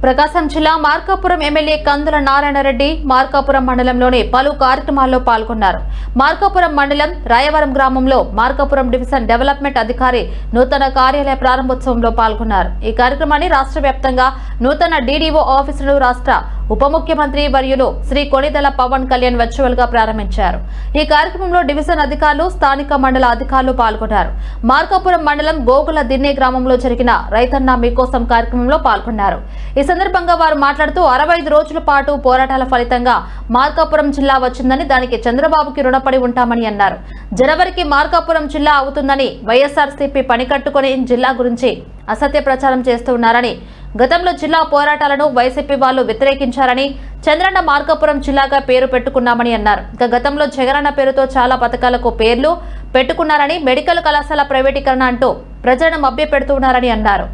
ప్రకాశం జిల్లా మార్కాపురం ఎమ్మెల్యే కందుల నారాయణరెడ్డి మార్కాపురం మండలంలోని పలు కార్యక్రమాల్లో పాల్గొన్నారు. మార్కాపురం మండలం రాయవరం గ్రామంలో మార్కాపురం డివిజన్ డెవలప్మెంట్ అధికారి నూతన కార్యాలయ ప్రారంభోత్సవంలో పాల్గొన్నారు. ఈ కార్యక్రమాన్ని రాష్ట్ర వ్యాప్తంగా నూతన డీడీఓ ఆఫీసును రాష్ట్ర ఉప ముఖ్యమంత్రి వర్యులు శ్రీ కొణిదెల పవన్ కళ్యాణ్ వర్చువల్ గా ప్రారంభించారు. ఈ కార్యక్రమంలో డివిజన్ అధికారులు, స్థానిక మండల అధికారులు పాల్గొన్నారు. మార్కాపురం మండలం గోగుల దిన్నే గ్రామంలో జరిగిన రైతన్న మీకోసం కార్యక్రమంలో పాల్గొన్నారు. ఈ సందర్భంగా వారు మాట్లాడుతూ 65 రోజుల పాటు పోరాటాల ఫలితంగా మార్కాపురం జిల్లా వచ్చిందని, దానికి చంద్రబాబుకి రుణపడి ఉంటామని అన్నారు. జనవరికి మార్కాపురం జిల్లా అవుతుందని వైఎస్ఆర్సీపీ పనికట్టుకుని జిల్లా గురించి అసత్య ప్రచారం చేస్తున్నారని, గతంలో జిల్లా పోరాటాలను వైసీపీ వాళ్ళు వ్యతిరేకించారని, చంద్రన్న మార్కాపురం జిల్లాగా పేరు పెట్టుకున్నామని అన్నారు. ఇక గతంలో జగనన్న పేరుతో చాలా పథకాలకు పేర్లు పెట్టుకున్నారని, మెడికల్ కళాశాల ప్రైవేటీకరణ అంటూ ప్రజలను మభ్యపెడుతున్నారని అన్నారు.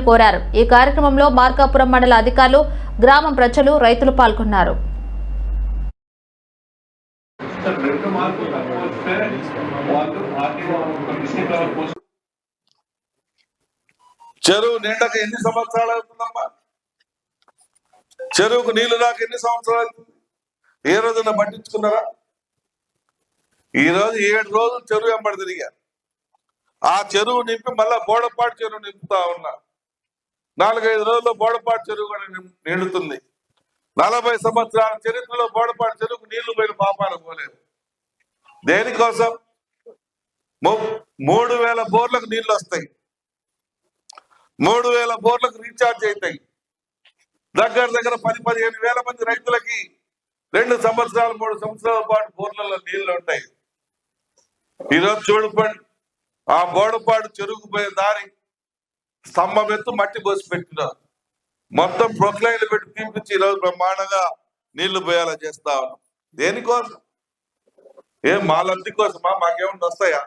కోరారు. ఈ కార్యక్రమంలో మార్కాపురం మండల అధికారులు, గ్రామం ప్రజలు, రైతులు పాల్గొన్నారు. చెరువు నిండక ఎన్ని సంవత్సరాలు అవుతుందమ్మా? చెరువుకు నీళ్లు రాక ఎన్ని సంవత్సరాలు అవుతుంది? ఏ రోజున పట్టించుకున్నారా? ఈ రోజు 7 రోజులు చెరువు వెంబడి తిరిగారు. ఆ చెరువు నింపి మళ్ళా బోడపాటి చెరువు నింపుతా ఉన్నా. 4-5 రోజుల్లో బోడపాటి చెరువు కూడా నిండుతుంది. 40 సంవత్సరాల చరిత్రలో బోడపాటి చెరువుకు నీళ్లు పోయిన పాపాలు పోలేదు. దేనికోసం? 3000 బోర్లకు నీళ్లు వస్తాయి, 3000 బోర్లకు రీఛార్జ్ అవుతాయి. దగ్గర 10-15 వేల మంది రైతులకి 2 సంవత్సరాలు 3 సంవత్సరాల పాటు బోర్లలో నీళ్లు ఉంటాయి. ఈరోజు చూడుకోండి, ఆ బోడపాడు చెరువుకు పోయే దారి స్తంభం ఎత్తు మట్టి పోసి పెట్టినారు. మొత్తం ప్రొక్లైన్లు పెట్టి తీపించి ఈరోజు బ్రహ్మాండంగా నీళ్లు పోయేలా చేస్తా ఉన్నాం. దేనికోసం? ఏం మా లబ్ధి కోసమా? మాకేమన్నా వస్తాయా?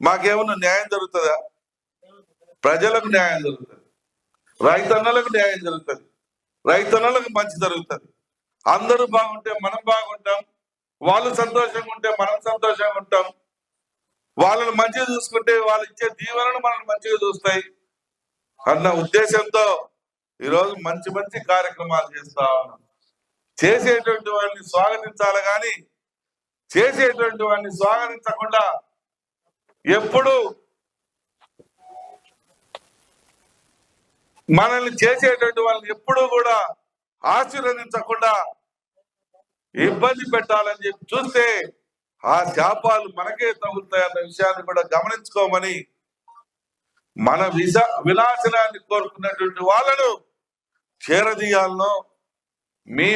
మాకేమన్నా న్యాయం జరుగుతుందా? ప్రజలకు న్యాయం జరుగుతుంది, రైతన్నలకు న్యాయం జరుగుతుంది, రైతన్నలకు మంచి జరుగుతుంది. అందరూ బాగుంటే మనం బాగుంటాం, వాళ్ళు సంతోషంగా ఉంటే మనం సంతోషంగా ఉంటాం. వాళ్ళని మంచిగా చూసుకుంటే వాళ్ళు ఇచ్చే దీవెనలు మనల్ని మంచిగా చూస్తాయి అన్న ఉద్దేశంతో ఈరోజు మంచి మంచి కార్యక్రమాలు చేస్తా ఉన్నాం. చేసేటువంటి వాడిని స్వాగతించాలి కానీ చేసేటువంటి వాడిని స్వాగతించకుండా, ఎప్పుడు మనల్ని చేసేటువంటి వాళ్ళని ఎప్పుడూ కూడా ఆశీర్వదించకుండా ఇబ్బంది పెట్టాలని చెప్పి చూస్తే ఆ శాపాలు మనకే తగులుతాయన్న విషయాన్ని కూడా గమనించుకోమని, మన వినాశనాన్ని కోరుకున్నటువంటి వాళ్ళను చేరదీయాలను మీ